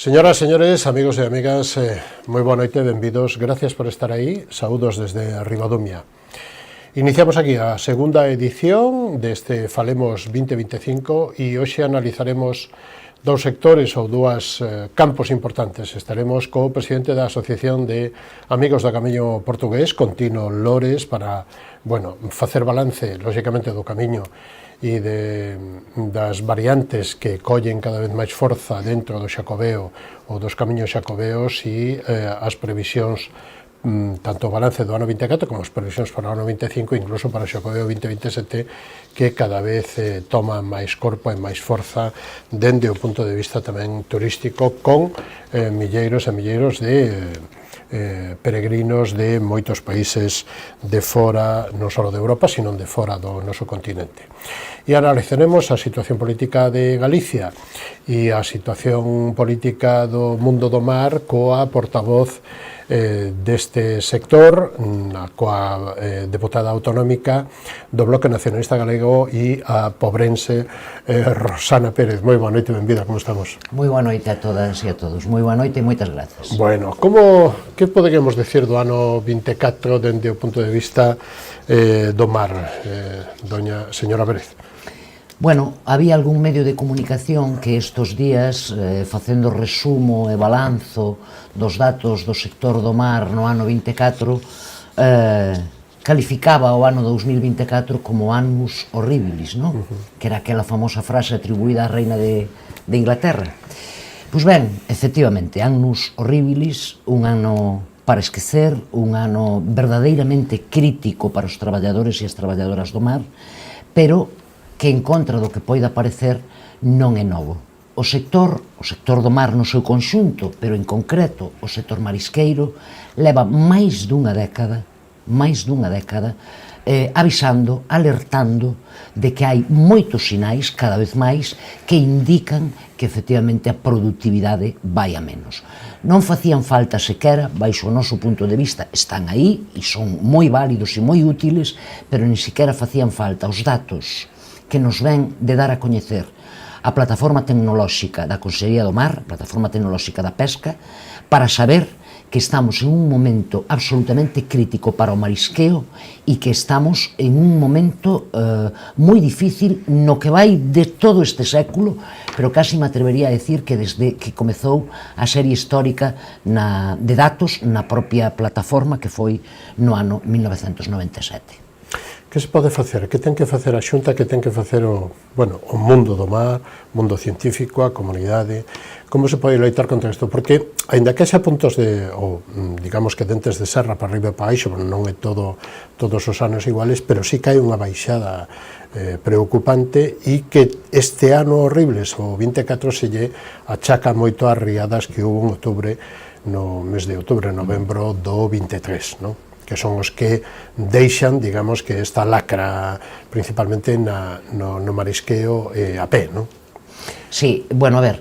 Señoras, señores, amigos e amigas, moi boa noite, benvidos, gracias por estar aí, saúdos desde Ribadumia. Iniciamos aquí a segunda edición deste Falemos 2025 e hoxe analizaremos dous sectores ou dúas campos importantes. Estaremos co presidente da Asociación de Amigos do Camiño Portugués, Contino Lores, para, facer balance, lógicamente, do camiño e das variantes que collen cada vez máis forza dentro do Xacobeo ou dos camiños xacobeos e as previsións, tanto o balance do ano 24 como as previsións para o ano 25, incluso para o Xacobeo 2027, que cada vez toma máis corpo e máis forza dende o punto de vista tamén turístico, con milleiros e milleiros de peregrinos de moitos países de fora, non só de Europa, sino de fora do noso continente. E analizaremos a situación política de Galicia e a situación política do mundo do mar coa portavoz deste sector, coa deputada autonómica do Bloque Nacionalista Galego e a pobrense Rosana Pérez. Moi boa noite, benvida, como estamos? Moi boa noite a todas e a todos, moi boa noite e moitas grazas. Bueno, que poderíamos decir do ano 24 dende o punto de vista do mar, doña señora Pérez? Bueno, había algún medio de comunicación que estes días, facendo resumo e balanzo dos datos do sector do mar no ano 24, calificaba o ano 2024 como annus horribilis, non? Que era aquela famosa frase atribuída á reina de Inglaterra. Pois ben, efectivamente, annus horribilis, un ano para esquecer, un ano verdadeiramente crítico para os traballadores e as traballadoras do mar, pero que en contra do que poida parecer non é novo. O sector do mar no seu conxunto, pero en concreto o sector marisqueiro, leva máis dunha década avisando, alertando de que hai moitos sinais, cada vez máis, que indican que efectivamente a productividade vai a menos. Non facían falta sequera, baixo o noso punto de vista, están aí e son moi válidos e moi útiles, pero nin sequera facían falta os datos que nos ven de dar a coñecer a plataforma tecnolóxica da Consellería do Mar, a plataforma tecnolóxica da pesca, para saber que estamos en un momento absolutamente crítico para o marisqueo e que estamos en un momento moi difícil no que vai de todo este século, pero casi me atrevería a decir que desde que comezou a serie histórica de datos na propia plataforma que foi no ano 1997. Que se pode facer? Que ten que facer a Xunta? Que ten que facer o mundo do mar, o mundo científico, a comunidade? Como se pode loitar contra isto? Porque, aínda que xa puntos digamos que dentes de serra para arriba e para baixo, non é todos os anos iguales, pero sí que hai unha baixada preocupante e que este ano horribles, o 24, se lle achaca moito as riadas que hubo en outubro, no mes de outubro, novembro do 23, non? Que son os que deixan, digamos, que esta lacra principalmente no marisqueo a pé, non? Sí, bueno, a ver,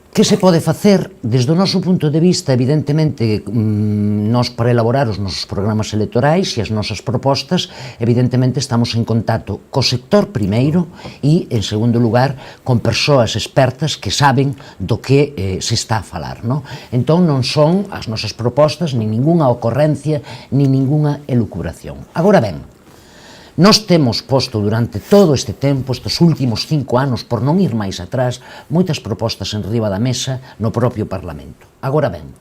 que se pode facer? Desde o noso punto de vista, evidentemente, nós para elaborar os nosos programas electorais e as nosas propostas, evidentemente estamos en contacto co sector primeiro e, en segundo lugar, con persoas expertas que saben do que se está a falar, non? Entón non son as nosas propostas nin ningunha ocorrencia, nin ningunha elucubración. Agora ben, nós temos posto durante todo este tempo, estes últimos 5 anos, por non ir máis atrás, moitas propostas en riba da mesa no propio Parlamento. Agora ben,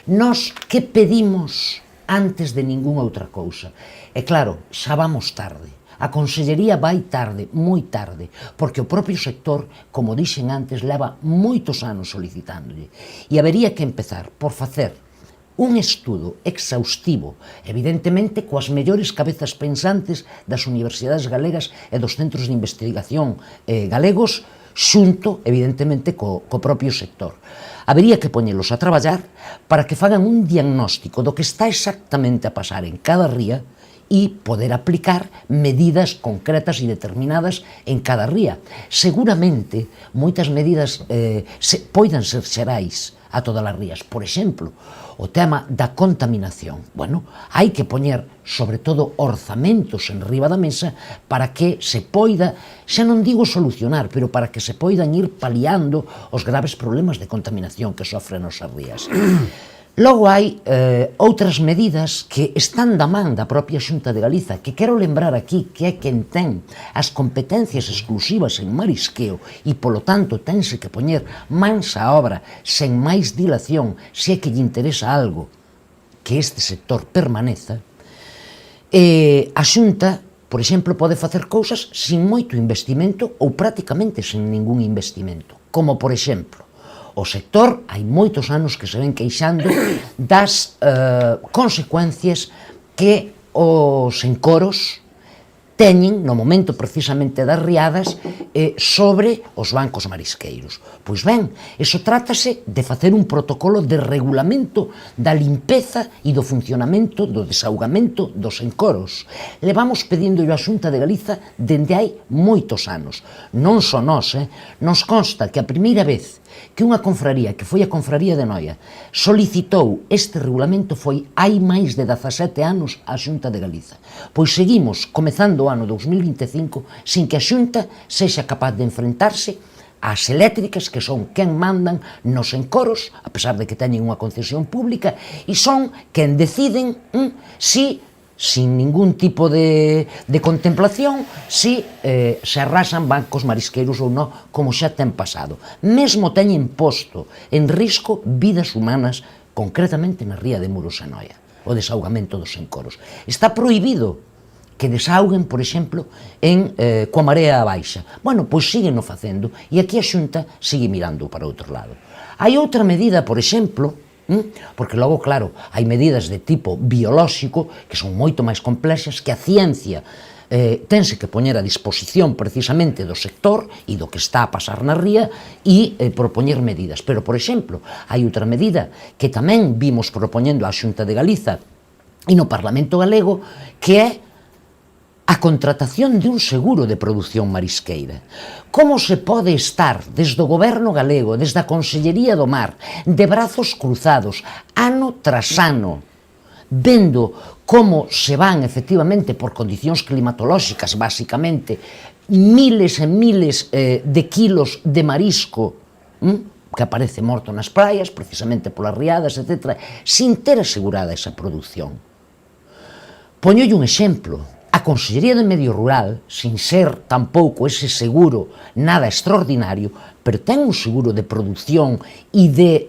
nós que pedimos antes de ningunha outra cousa? E claro, xa vamos tarde. A Consellería vai tarde, moi tarde, porque o propio sector, como dixen antes, leva moitos anos solicitándolle. E habería que empezar por facer un estudo exhaustivo, evidentemente coas mellores cabezas pensantes das universidades galegas e dos centros de investigación galegos, xunto, evidentemente, co propio sector. Habería que poñelos a traballar para que fagan un diagnóstico do que está exactamente a pasar en cada ría e poder aplicar medidas concretas e determinadas en cada ría. Seguramente, moitas medidas poidan ser xerais, a todas as rías. Por exemplo, o tema da contaminación. Bueno, hai que poñer, sobre todo, orzamentos en riba da mesa para que se poida, xa non digo solucionar, pero para que se poidan ir paliando os graves problemas de contaminación que sofren as rías. Logo hai outras medidas que están da man da propia Xunta de Galiza, que quero lembrar aquí que é quen ten as competencias exclusivas en marisqueo e, polo tanto, tense que poñer mans á obra sen máis dilación se é que lle interesa algo que este sector permaneza. A Xunta, por exemplo, pode facer cousas sin moito investimento ou prácticamente sen ningún investimento, como, por exemplo, o sector hai moitos anos que se ven queixando das consecuencias que os encoros teñen no momento precisamente das riadas sobre os bancos marisqueiros. Pois ben, iso trátase de facer un protocolo de regulamento da limpeza e do funcionamento do desaugamento dos encoros. Levamos pedíndolo a Xunta de Galiza dende hai moitos anos. Non só nós, nos consta que a primeira vez que unha confraría, que foi a Confraría de Noia, solicitou este regulamento foi hai máis de 17 anos a Xunta de Galiza. Pois seguimos comezando o ano 2025 sin que a Xunta sexa capaz de enfrentarse ás eléctricas que son quen mandan nos encoros, a pesar de que teñen unha concesión pública, e son quen deciden si sin ningún tipo de contemplación, si se arrasan bancos marisqueiros ou non, como xa ten pasado. Mesmo teñen posto en risco vidas humanas, concretamente na ría de Muros e Noia, o desaugamento dos encoros. Está prohibido que desauguen, por exemplo, coa marea baixa. Bueno, pois sígueno facendo, e aquí a Xunta sigue mirando para outro lado. Hai outra medida, por exemplo, porque logo, claro, hai medidas de tipo biolóxico que son moito máis complexas que a ciencia tense que poñer a disposición precisamente do sector e do que está a pasar na ría e propoñer medidas. Pero, por exemplo, hai outra medida que tamén vimos propoñendo a Xunta de Galiza e no Parlamento Galego, que é a contratación de un seguro de produción marisqueira. Como se pode estar desde o Goberno galego, desde a Consellería do Mar, de brazos cruzados, ano tras ano, vendo como se van efectivamente por condicións climatolóxicas, basicamente, miles e miles de kilos de marisco que aparece morto nas praias, precisamente polas riadas, etc., sin ter asegurada esa produción. Poñolle un exemplo. A Consellería de Medio Rural, sin ser tampouco ese seguro nada extraordinario, pero ten un seguro de produción e de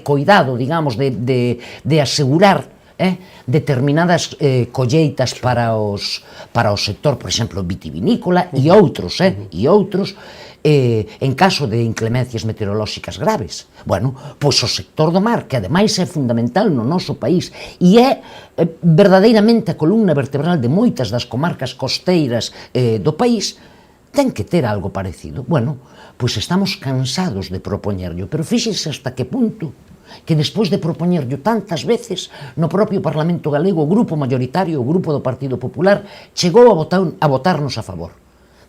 coidado, digamos, de asegurar determinadas colleitas para o sector, por exemplo, vitivinícola e outros, en caso de inclemencias meteorolóxicas graves. Bueno, pois o sector do mar, que ademais é fundamental no noso país e é verdadeiramente a columna vertebral de moitas das comarcas costeiras do país, ten que ter algo parecido. Bueno, pois estamos cansados de propoñerlo, pero fíxense hasta que punto que despois de propoñerlo tantas veces no propio Parlamento Galego o grupo maioritario, o grupo do Partido Popular, chegou a votarnos a favor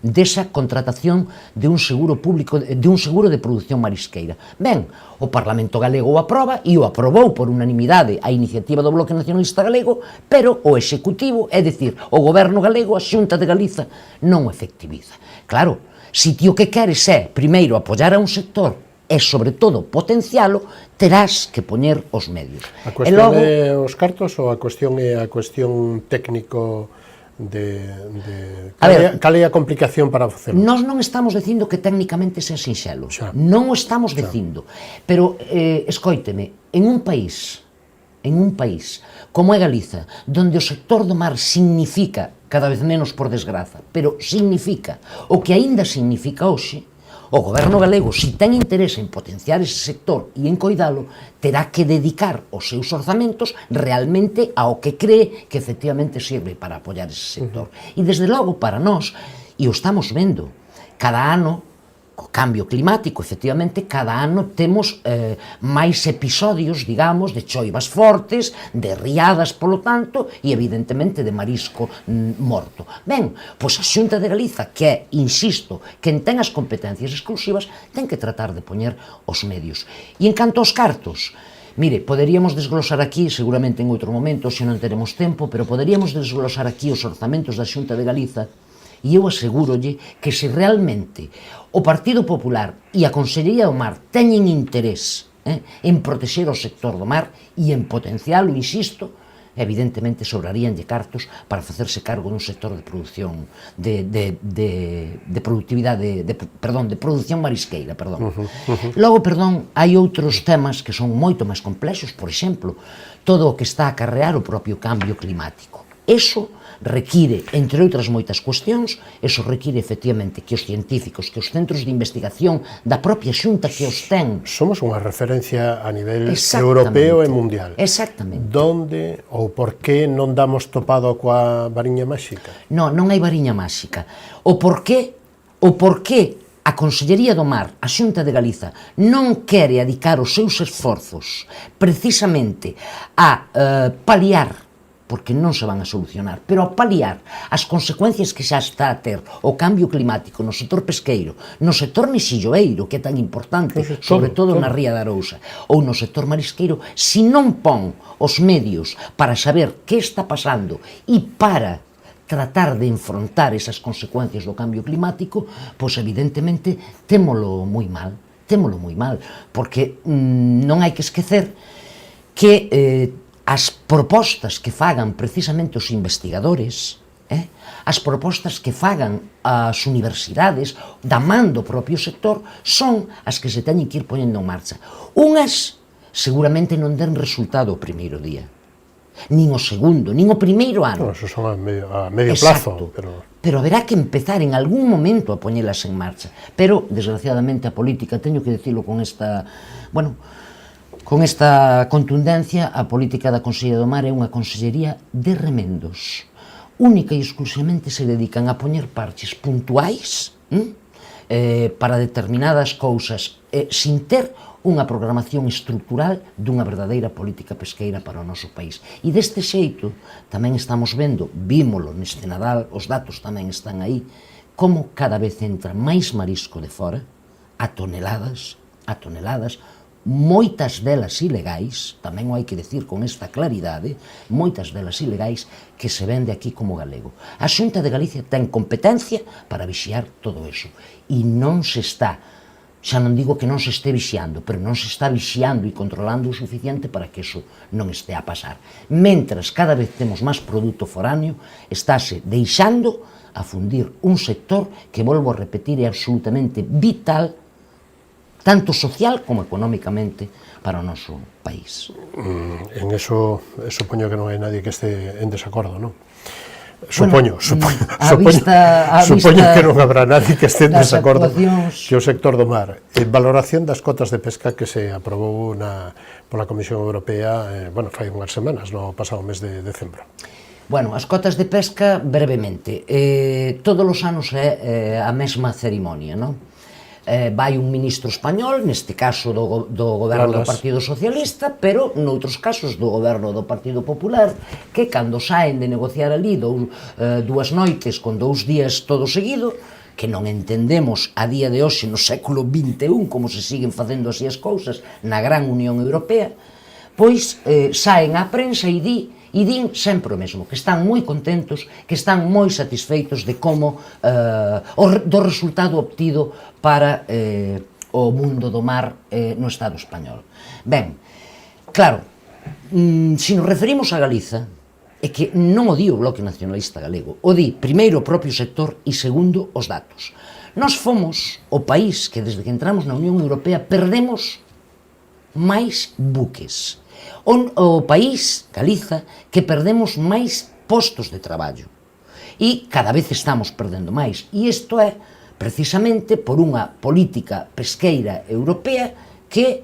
desa contratación de un seguro público, de un seguro de produción marisqueira. Ben, o Parlamento Galego o aproba e o aprobou por unanimidade a iniciativa do Bloque Nacionalista Galego, pero o Executivo, é dicir, o Goberno Galego, a Xunta de Galiza, non o efectiviza. Claro, se ti o que queres é, primeiro, apoiar a un sector e, sobre todo, potencialo, terás que poñer os medios. A cuestión é os cartos ou a cuestión é a cuestión técnico cal é a complicación para facelo? Nós non estamos dicindo que técnicamente sea sinxelo, non o estamos dicindo, pero escoíteme, en un país como é Galiza, donde o sector do mar significa, cada vez menos por desgraza, pero significa o que aínda significa hoxe, o Goberno galego, se ten interese en potenciar ese sector e en coidalo, terá que dedicar os seus orzamentos realmente ao que cree que efectivamente sirve para apoiar ese sector. E desde logo para nós, e o estamos vendo, cada ano co cambio climático, efectivamente, cada ano temos máis episodios, digamos, de choivas fortes, de riadas, polo tanto, e evidentemente de marisco morto. Ben, pois a Xunta de Galiza, que é, insisto, quen ten as competencias exclusivas, ten que tratar de poñer os medios. E en canto aos cartos, mire, poderíamos desglosar aquí, seguramente en outro momento, se non teremos tempo, pero poderíamos desglosar aquí os orzamentos da Xunta de Galiza, e eu asegúrolle que se realmente o Partido Popular e a Consellería do Mar teñen interés en protexer o sector do mar e en potencialo, insisto, evidentemente sobraríanlle cartos para facerse cargo dun sector de produción de productividade, de produción marisqueira, perdón. Logo, perdón, hai outros temas que son moito máis complexos, por exemplo, todo o que está a acarrear o propio cambio climático. Eso require, entre outras moitas cuestións, eso require efectivamente que os científicos, que os centros de investigación da propia Xunta que os ten. Somos unha referencia a nivel europeo e mundial. Exactamente. Donde ou por que non damos topado coa variña máxica? Non hai variña máxica. O por que a Consellería do Mar, a Xunta de Galiza, non quere adicar os seus esforzos precisamente a paliar, porque non se van a solucionar, pero a paliar as consecuencias que xa está a ter o cambio climático no sector pesqueiro, no sector mexilloeiro, que é tan importante, sobre todo na Ría de Arousa, ou no sector marisqueiro, se non pon os medios para saber que está pasando e para tratar de enfrontar esas consecuencias do cambio climático, pois evidentemente témolo moi mal, porque non hai que esquecer que as propostas que fagan precisamente os investigadores, as propostas que fagan as universidades, da man do propio sector, son as que se teñen que ir poñendo en marcha. Unhas seguramente non den resultado o primeiro día, nin o segundo, nin o primeiro ano. Eso son a medio plazo. Pero haberá que empezar en algún momento a poñelas en marcha. Pero, desgraciadamente, a política, teño que dicilo con esta contundencia, a política da Consellería do Mar é unha consellería de remendos. Única e exclusivamente se dedican a poñer parches puntuais para determinadas cousas, sin ter unha programación estructural dunha verdadeira política pesqueira para o noso país. E deste xeito, tamén estamos vendo, vímolo neste Nadal, os datos tamén están aí, como cada vez entra máis marisco de fora, a toneladas, moitas delas ilegais, tamén o hai que decir con esta claridade, moitas delas ilegais que se vende aquí como galego. A Xunta de Galicia ten competencia para vixiar todo eso. E non se está, xa non digo que non se este vixiando, pero non se está vixiando e controlando o suficiente para que eso non este a pasar. Mentras cada vez temos máis produto foráneo, estáse deixando a fundir un sector que, volvo a repetir, é absolutamente vital, tanto social como económicamente, para o noso país. En eso supoño que non hai nadie que este en desacordo, non? Supoño que non habrá nadie que este en desacordo que o sector do mar. Valoración das cotas de pesca que se aprobou pola Comisión Europea, fai unhas semanas, no pasado mes de decembro. Bueno, as cotas de pesca, brevemente, todos os anos é a mesma cerimonia, non? Vai un ministro español, neste caso do goberno do Partido Socialista, pero noutros casos do goberno do Partido Popular, que cando saen de negociar ali dúas noites con 2 días todo seguido, que non entendemos a día de hoxe no século XXI como se siguen facendo así as cousas na gran Unión Europea, pois saen á prensa e din sempre o mesmo, que están moi contentos, que están moi satisfeitos de como do resultado obtido para o mundo do mar no Estado español. Ben, claro, se nos referimos a Galiza, é que non o di o Bloque Nacionalista Galego, o di primeiro o propio sector e segundo os datos. Nós fomos o país que desde que entramos na Unión Europea perdemos máis buques. O país, Galiza, que perdemos máis postos de traballo. E cada vez estamos perdendo máis. E isto é precisamente por unha política pesqueira europea que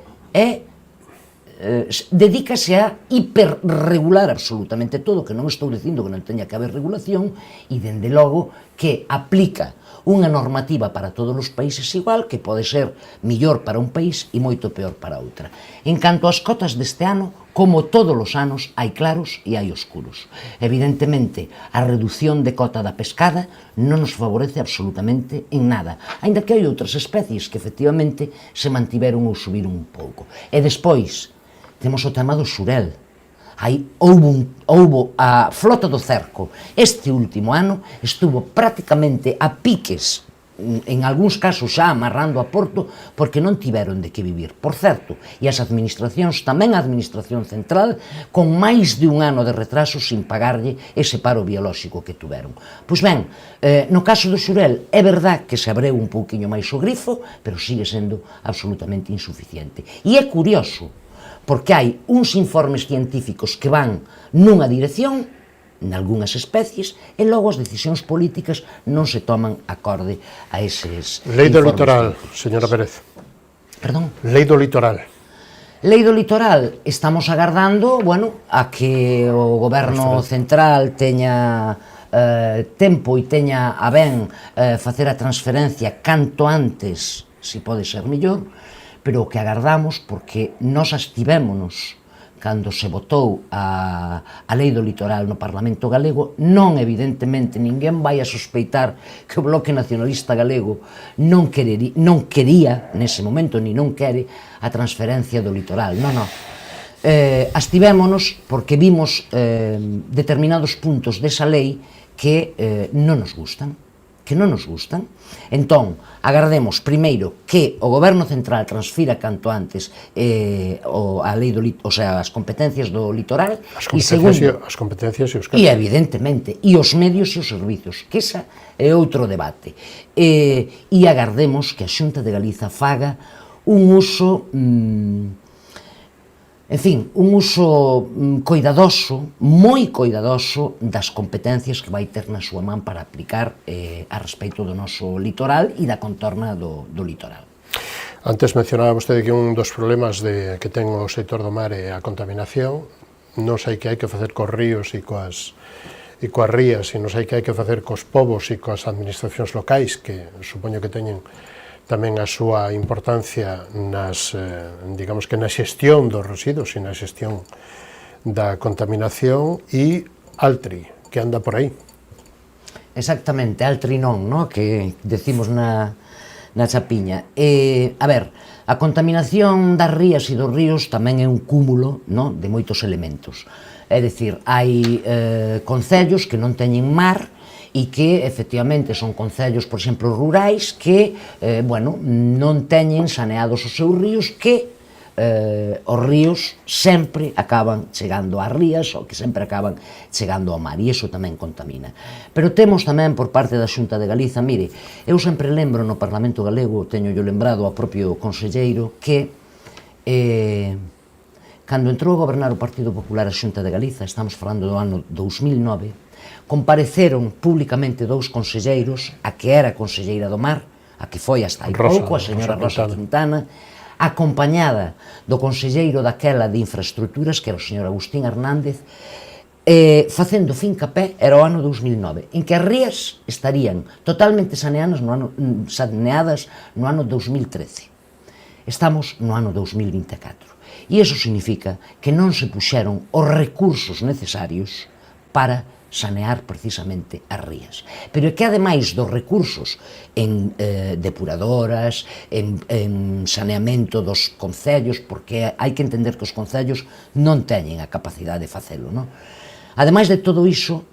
dedícase a hiperregular absolutamente todo, que non estou dicindo que non teña que haber regulación, e dende logo que aplica unha normativa para todos os países igual, que pode ser millor para un país e moito peor para outra. En canto ás cotas deste ano, como todos os anos, hai claros e hai oscuros. Evidentemente, a reducción de cota da pescada non nos favorece absolutamente en nada, aínda que hai outras especies que efectivamente se mantiveron ou subiron un pouco. E despois, temos o tema do xurel. Houbo a flota do cerco. Este último ano estuvo prácticamente a piques, en algúns casos xa amarrando a Porto, porque non tiveron de que vivir. Por certo, e as administracións, tamén a administración central, con máis de un ano de retraso sin pagarlle ese paro biolóxico que tuveron. Pois ben, no caso do xurel, é verdad que se abreu un pouquiño máis o grifo, pero sigue sendo absolutamente insuficiente. E é curioso, porque hai uns informes científicos que van nunha dirección, nalgúnas especies, e logo as decisións políticas non se toman acorde a eses Lei do informes litoral, científicos. señora Pérez. Perdón? Lei do litoral. Lei do litoral, estamos agardando, bueno, a que o goberno central teña tempo e teña a ben facer a transferencia canto antes, se pode ser mellor, pero o que agardamos, porque nós abstivémonos cando se votou a Lei do Litoral no Parlamento Galego, non, evidentemente, ninguén vai a sospeitar que o Bloque Nacionalista Galego non quería, nese momento, ni non quere, a transferencia do litoral. Non. Abstivémonos porque vimos determinados puntos desa lei que non nos gustan. Entón, agardemos primeiro que o Goberno Central transfira canto antes a lei as competencias do litoral e segundo, as competencias e os e evidentemente, e os medios e os servizos, que esa é outro debate. E agardemos que a Xunta de Galiza faga un uso coidadoso, moi coidadoso, das competencias que vai ter na súa man para aplicar a respecto do noso litoral e da contorna do litoral. Antes mencionaba vostede que un dos problemas que ten o sector do mar é a contaminación. Non sei que hai que facer cos ríos e coas rías, e non sei que hai que facer cos povos e coas administracións locais, que supoño que teñen tamén a súa importancia digamos que na xestión dos residuos e na xestión da contaminación, e Altri, que anda por aí. Exactamente, Altri non, que decimos na chapiña. A ver, a contaminación das rías e dos ríos tamén é un cúmulo de moitos elementos. É dicir, hai concellos que non teñen mar, e que, efectivamente, son concellos, por exemplo, rurais, que, non teñen saneados os seus ríos, que os ríos sempre acaban chegando ás rías, ou que sempre acaban chegando ao mar, e iso tamén contamina. Pero temos tamén, por parte da Xunta de Galiza, mire, eu sempre lembro no Parlamento Galego, teño yo lembrado ao propio conselleiro, que cando entrou a gobernar o Partido Popular a Xunta de Galiza, estamos falando do ano 2009, compareceron públicamente dous conselleiros, a que era conselleira do mar, a que foi hasta hai pouco, a señora Rosa Quintana, acompañada do conselleiro daquela de infraestructuras, que era o señor Agustín Hernández, facendo fincapé, era o ano 2009, en que as rías estarían totalmente saneadas no ano 2013. Estamos no ano 2024. E iso significa que non se puxeron os recursos necesarios para sanear precisamente as rías. Pero é que, ademais dos recursos en depuradoras, en saneamento dos concellos, porque hai que entender que os concellos non teñen a capacidade de facelo, non? Ademais de todo iso,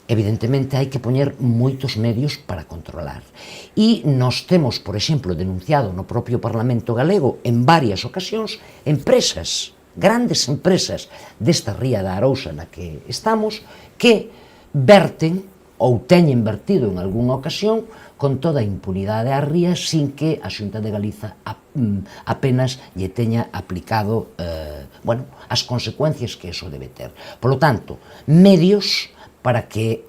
evidentemente hai que poñer moitos medios para controlar. E nós temos, por exemplo, denunciado no propio Parlamento Galego en varias ocasións empresas, grandes empresas desta ría da Arousa na que estamos, que verten ou teñen vertido en algunha ocasión con toda a impunidade ás rías sin que a Xunta de Galiza apenas lle teña aplicado as consecuencias que eso debe ter. Por lo tanto, medios para que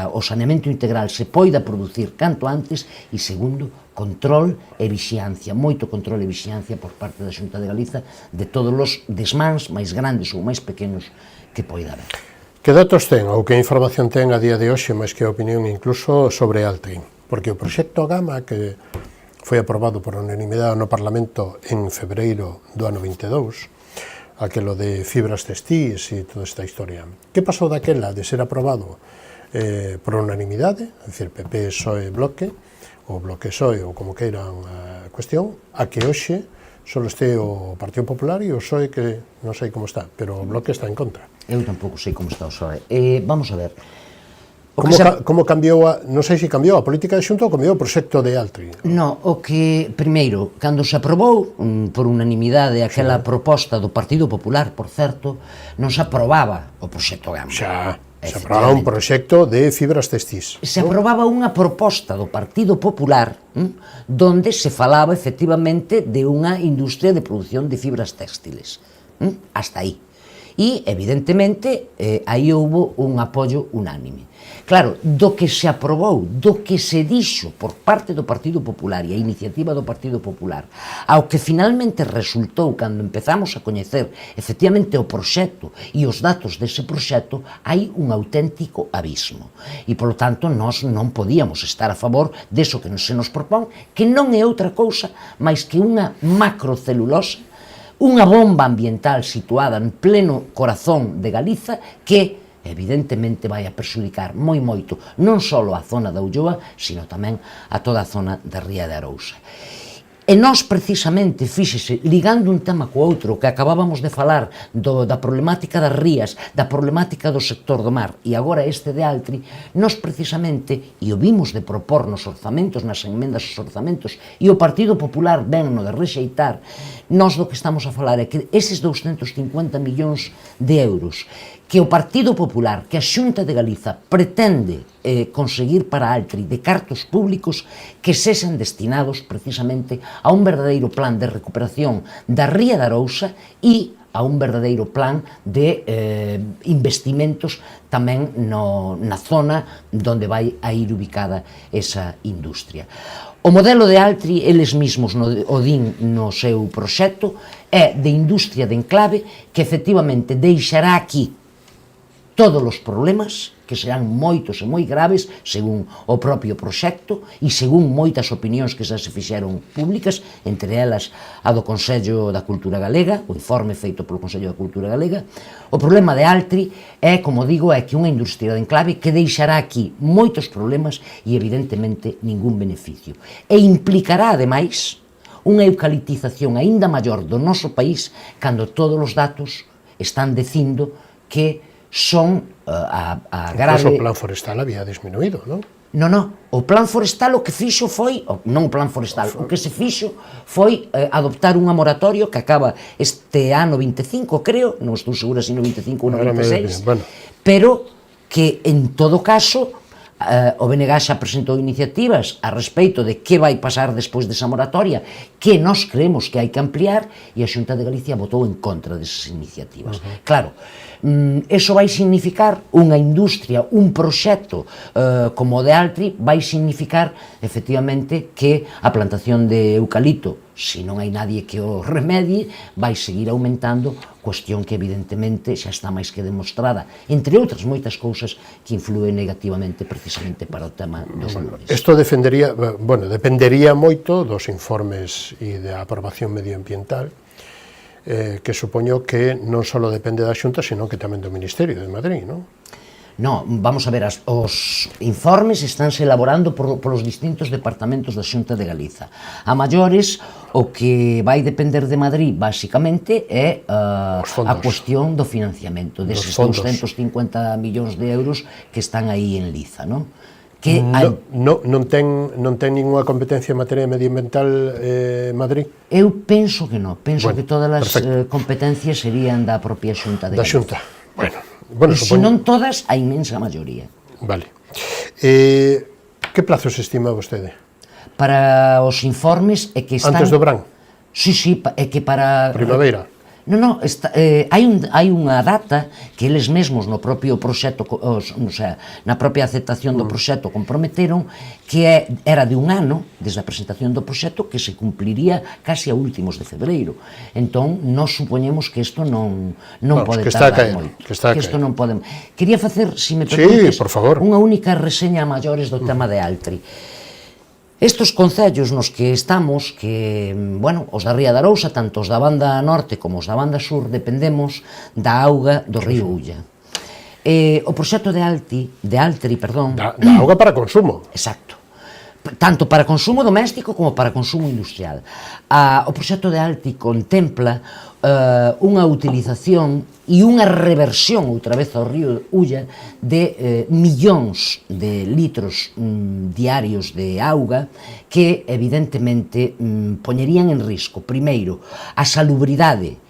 o saneamento integral se poida producir canto antes, e segundo, control e vixiancia, moito control e vixiancia por parte da Xunta de Galiza de todos os desmáns máis grandes ou máis pequenos que poida haber. Que datos ten ou que información ten a día de hoxe, máis que a opinión incluso sobre Altri? Porque o proxecto Gama, que foi aprobado por unanimidade no Parlamento en febreiro do ano 22, aquelo de fibras textís e toda esta historia. Que pasou daquela de ser aprobado por unanimidade, é dicir, PP, PSOE, Bloque, ou Bloque PSOE, ou como queiran a cuestión, a que hoxe só este o Partido Popular e o PSOE, que non sei como está, pero o Bloque está en contra. Eu tampouco sei como está o PSOE. Vamos a ver. Como cambiou non sei se cambiou a política de Xunta ou cambiou o proxecto de Altri? No, o que, primeiro, cando se aprobou por unanimidade aquela proposta do Partido Popular, por certo, non se aprobaba o proxecto Gama. Xa, se aprobaba un proxecto de fibras textís. Se aprobaba unha proposta do Partido Popular donde se falaba efectivamente de unha industria de produción de fibras textiles. Hasta aí. E, evidentemente, aí houbo un apoio unánime. Claro, do que se aprobou, do que se dixo por parte do Partido Popular e a iniciativa do Partido Popular, ao que finalmente resultou cando empezamos a coñecer efectivamente o proxecto e os datos dese proxecto, hai un auténtico abismo. E, polo tanto, nós non podíamos estar a favor deso que se nos propón, que non é outra cousa máis que unha macrocelulosa, unha bomba ambiental situada en pleno corazón de Galiza que evidentemente vai a perxudicar moi moito non só a zona da Ulloa, sino tamén a toda a zona da Ría de Arousa. E nós, precisamente, fíxese, ligando un tema co outro, que acabábamos de falar da problemática das rías, da problemática do sector do mar, e agora este de Altri, nós, precisamente, e o vimos de propor nos orzamentos, nas enmendas aos orzamentos, e o Partido Popular ven no de rexeitar, nós do que estamos a falar é que eses 250 millóns de euros que o Partido Popular, que a Xunta de Galiza pretende conseguir para Altri de cartos públicos que sexan destinados precisamente a un verdadeiro plan de recuperación da Ría de Arousa e a un verdadeiro plan de investimentos tamén na zona onde vai a ir ubicada esa industria. O modelo de Altri, eles mesmos o din no seu proxecto, é de industria de enclave que efectivamente deixará aquí todos os problemas, que serán moitos e moi graves, según o propio proxecto e según moitas opinións que xa se fixeron públicas, entre elas a do Consello da Cultura Galega, o informe feito polo Consello da Cultura Galega. O problema de Altri é, como digo, é que unha industria de enclave que deixará aquí moitos problemas e, evidentemente, ningún beneficio. E implicará, ademais, unha eucaliptización aínda maior do noso país cando todos os datos están dicindo que son a grave... Incluso o plan forestal había disminuído, non? Non, o plan forestal o que fixo foi, non o plan forestal, o que se fixo foi adoptar unha moratorio que acaba este ano 25, creo, non estou segura se no 25 ou no 26, pero que en todo caso o BNG xa presentou iniciativas a respeito de que vai pasar despois desa moratoria, que nós creemos que hai que ampliar, e a Xunta de Galicia votou en contra desas iniciativas. Claro, eso vai significar unha industria, un proxecto como o de Altri, vai significar efectivamente que a plantación de eucalipto, se non hai nadie que o remedie, vai seguir aumentando, cuestión que evidentemente xa está máis que demostrada, entre outras moitas cousas que influen negativamente precisamente para o tema dos lumes. Isto dependería moito dos informes e da aprobación medioambiental, que supoño que non só depende da Xunta, sino que tamén do Ministerio de Madrid, non? No, vamos a ver, os informes estánse elaborando polos distintos departamentos da Xunta de Galiza. A maiores, o que vai depender de Madrid, basicamente, é a cuestión do financiamento, deses 250 millóns de euros que están aí en liza, non? Non ten ninguna competencia en materia medioambiental Madrid? Eu penso que non, penso que todas as competencias serían da propia Xunta de Galiza. Da Xunta, bueno, se non todas, a inmensa maioría. Vale. Que plazos estima vostede? Para os informes é que están... Antes do verán? Sí, é que para... Primavera? hai unha data que eles mesmos no propio proxecto, o sea, na propia aceptación do proxecto comprometeron que era de un ano desde a presentación do proxecto que se cumpliría casi a últimos de febreiro. Entón, nós supoñemos que isto non pode tardar moito. Que isto non pode... Quería facer, se me permites, unha única reseña a maiores do tema de Altri. Estos concellos nos que estamos, que, bueno, os da Ría de Arousa, tanto os da banda norte como os da banda sur, dependemos da auga do río Ulla. O proxecto de Altri, da auga para consumo. Exacto. Tanto para consumo doméstico como para consumo industrial. O proxecto de Altri contempla unha utilización e unha reversión outra vez ao río Ulla de millóns de litros diarios de auga que evidentemente poñerían en risco, primeiro, a salubridade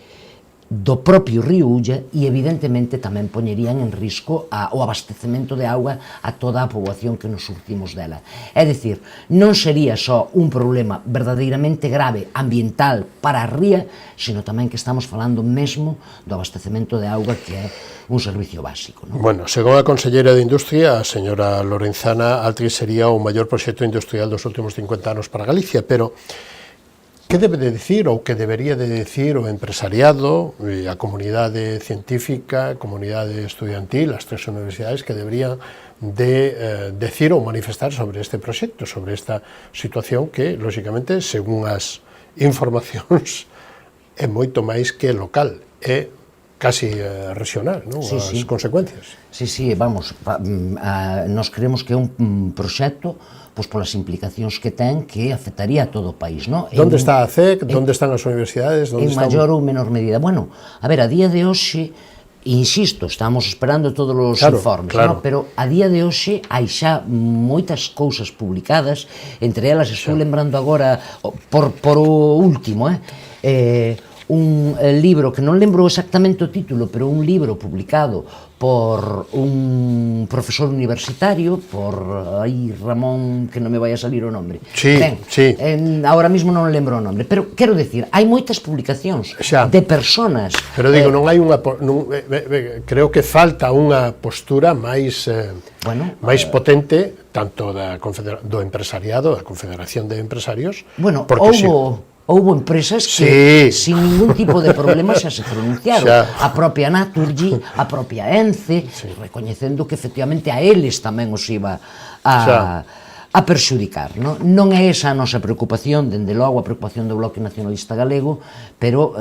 do propio río Ulla e evidentemente tamén poñerían en risco o abastecemento de auga a toda a poboación que nos surtimos dela. É dicir, non sería só un problema verdadeiramente grave ambiental para a ría, sino tamén que estamos falando mesmo do abastecemento de auga, que é un servicio básico, non? Bueno, según a conselleira de Industria, a señora Lorenzana, Altri sería o maior proxecto industrial dos últimos 50 anos para Galicia, pero que debe de decir ou que debería de decir o empresariado, a comunidade científica, a comunidade estudiantil, as tres universidades que deberían de decir ou manifestar sobre este proxecto, sobre esta situación que, lóxicamente, según as informacións, é moito máis que local, é casi regional, non? As consecuencias. Sí, vamos, nós creemos que é un proxecto pois polas implicacións que ten, que afectaría a todo o país, non? Onde está a CEC? Onde están as universidades? En maior ou menor medida. Bueno, a ver, a día de hoxe, insisto, estamos esperando todos os informes, non? Pero a día de hoxe hai xa moitas cousas publicadas, entre elas estou lembrando agora, por o último, un libro, que non lembro exactamente o título, pero un libro publicado por un profesor universitario, por Ramón, que non me vai a salir o nombre. Ahora mismo non lembro o nombre, pero quero decir, hai moitas publicacións de personas. Pero digo, non hai unha, creo que falta unha postura máis potente, tanto do empresariado, da Confederación de Empresarios. Bueno, houbo empresas que sin ningún tipo de problema xa se pronunciaron. A propia Naturgy, a propia Ence, recoñecendo que efectivamente a eles tamén os iba a perxudicar. Non é esa a nosa preocupación, dende logo a preocupación do Bloque Nacionalista Galego, pero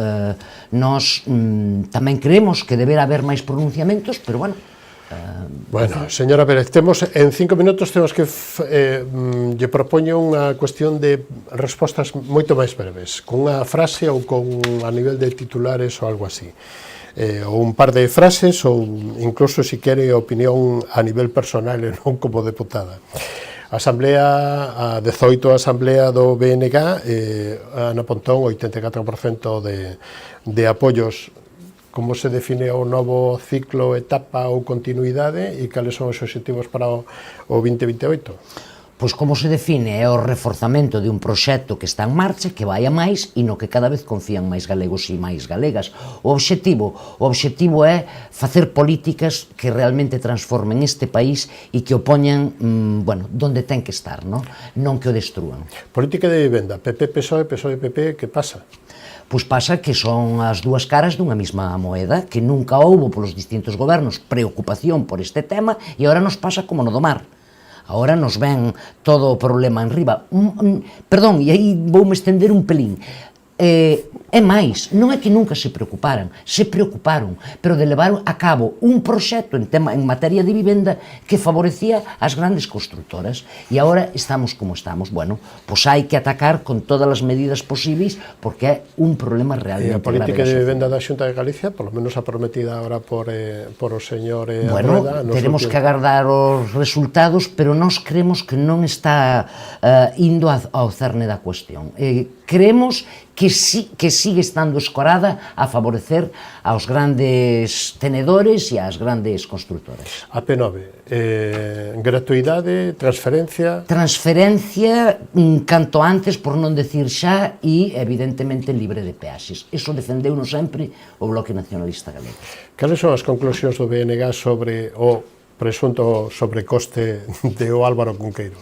nós tamén creemos que deberá haber máis pronunciamentos, pero bueno. Bueno, señora Pérez, en 5 minutos temos que lle propoño unha cuestión de respostas moito máis breves, con unha frase ou a nivel de titulares ou algo así, ou un par de frases ou incluso se quere opinión a nivel personal e non como deputada. A 18 Asamblea do BNG, Ana Pontón, 84% de apoios. Como se define o novo ciclo, etapa ou continuidade e cales son os obxectivos para o 2028? Pois como se define é o reforzamento de un proxecto que está en marcha, que vai a máis e no que cada vez confían máis galegos e máis galegas. O obxectivo é facer políticas que realmente transformen este país e que o poñan, donde ten que estar, non que o destrúan. Política de vivenda, PP-PSOE, PSOE-PP, que pasa? Pois pasa que son as dúas caras dunha mesma moeda, que nunca houbo polos distintos gobernos preocupación por este tema e agora nos pasa como no do mar. Agora nos ven todo o problema en riba. Perdón, e aí voume estender un pelín. É máis, non é que nunca se preocuparon, pero de levar a cabo un proxecto en materia de vivenda que favorecía as grandes constructoras e agora estamos como estamos. Bueno, pois hai que atacar con todas as medidas posibles porque é un problema realmente grave. E a política de vivenda da Xunta de Galicia, polo menos a prometida agora por o señor Rueda... Bueno, teremos que agardar os resultados, pero nós creemos que non está indo ao cerne da cuestión. Creemos que sigue estando escorada a favorecer aos grandes tenedores e ás grandes constructoras. A P9, gratuidade, transferencia... Transferencia canto antes, por non decir xa, e evidentemente libre de peaxes. Iso defendeu-nos sempre o Bloque Nacionalista Galego. Cales son as conclusións do BNG sobre o presunto sobrecoste de o Álvaro Cunqueiro?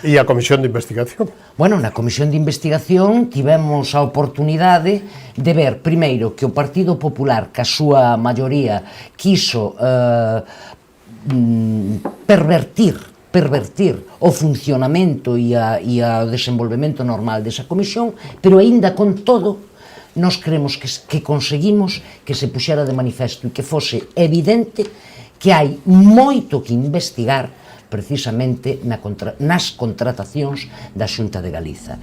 E a Comisión de Investigación? Bueno, na Comisión de Investigación tivemos a oportunidade de ver, primeiro, que o Partido Popular, que a súa maioría quiso pervertir o funcionamento e o desenvolvemento normal desa comisión, pero aínda con todo, nós creemos que conseguimos que se puxera de manifesto e que fose evidente que hai moito que investigar precisamente nas contratacións da Xunta de Galiza.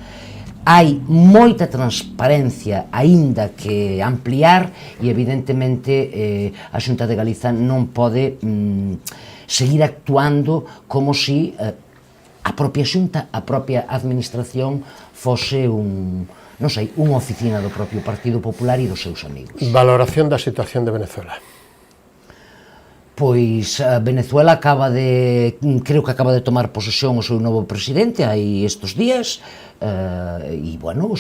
Hai moita transparencia aínda que ampliar e evidentemente a Xunta de Galiza non pode seguir actuando como si a propia Xunta, a propia administración fose unha oficina do propio Partido Popular e dos seus amigos. Valoración da situación de Venezuela. Pois Venezuela creo que acaba de tomar posesión o seu novo presidente hai estes días, e, bueno,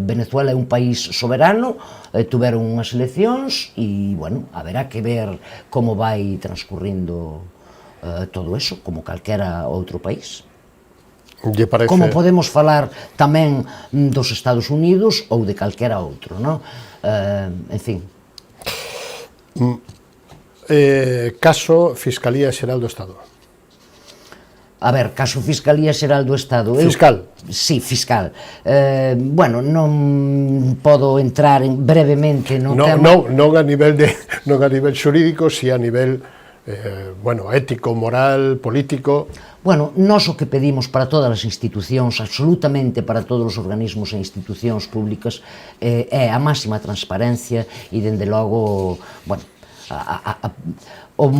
Venezuela é un país soberano, tuveron unhas eleccións, e, bueno, haberá que ver como vai transcurrindo todo eso, como calquera outro país. Como podemos falar tamén dos Estados Unidos ou de calquera outro, non? En fin. Caso Fiscalía Xeral do Estado. A ver, caso Fiscalía Xeral do Estado. Fiscal? Sí, fiscal. Bueno, non podo entrar brevemente no tema... Non a nivel xurídico, si a nivel ético, moral, político... Bueno, nós o que pedimos para todas as institucións, absolutamente para todos os organismos e institucións públicas, é a máxima transparencia e, dende logo, bueno, o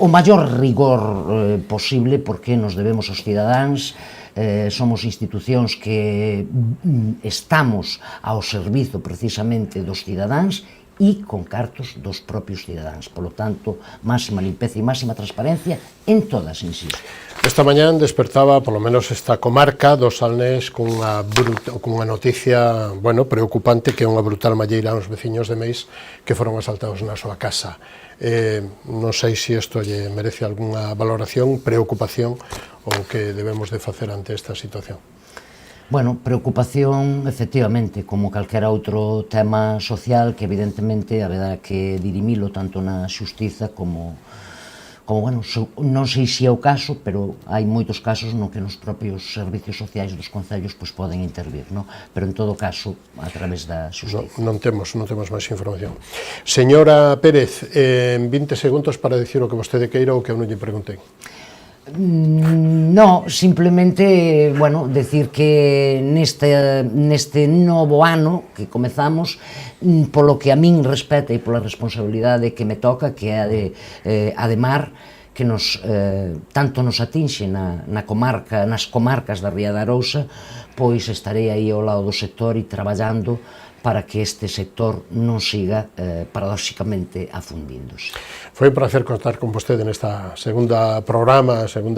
maior rigor posible, porque nos debemos aos cidadáns. Somos institucións que estamos ao servizo precisamente dos cidadáns e con cartos dos propios cidadáns. Por lo tanto, máxima limpeza e máxima transparencia en todas, insisto. Esta mañán despertaba, polo menos esta comarca do Salnés, cunha noticia, preocupante, que é unha brutal malleira aos veciños de Meis que foron asaltados na súa casa. Non sei se isto lle merece algunha valoración, preocupación, ou que debemos de facer ante esta situación. Bueno, preocupación, efectivamente, como calquera outro tema social que evidentemente haberá que dirimilo tanto na xustiza como non sei se é o caso, pero hai moitos casos no que nos propios servicios sociais dos concellos poden intervir, pero en todo caso a través da xustiza. Non temos máis información. Señora Pérez, en 20 segundos para dicir o que vostede queira ou que eu non lle preguntei. No, simplemente, decir que neste novo ano que comezamos, polo que a min respecta e pola responsabilidade que me toca, que é a de mar, que tanto nos atinxe nas comarcas da Ría de Arousa, pois estarei aí ao lado do sector e traballando para que este sector non siga paradóxicamente afundíndose. Foi un placer contar con vostede nesta segunda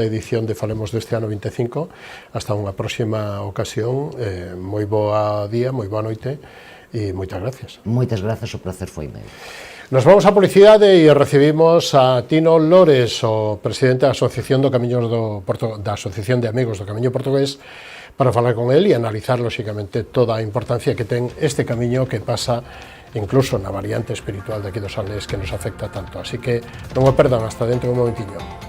edición de Falemos deste ano 25. Hasta unha próxima ocasión. Moi boa día, moi boa noite e moitas gracias. Moitas gracias, o placer foi meu. Nos vamos a publicidade e recibimos a Tino Lores, o presidente da Asociación da Asociación de Amigos do Camiño Portugués, para falar con él e analizar, lóxicamente, toda a importancia que ten este camiño que pasa incluso na variante espiritual de aquí do Salnés que nos afecta tanto. Así que non o perdan, hasta dentro de un momentiño.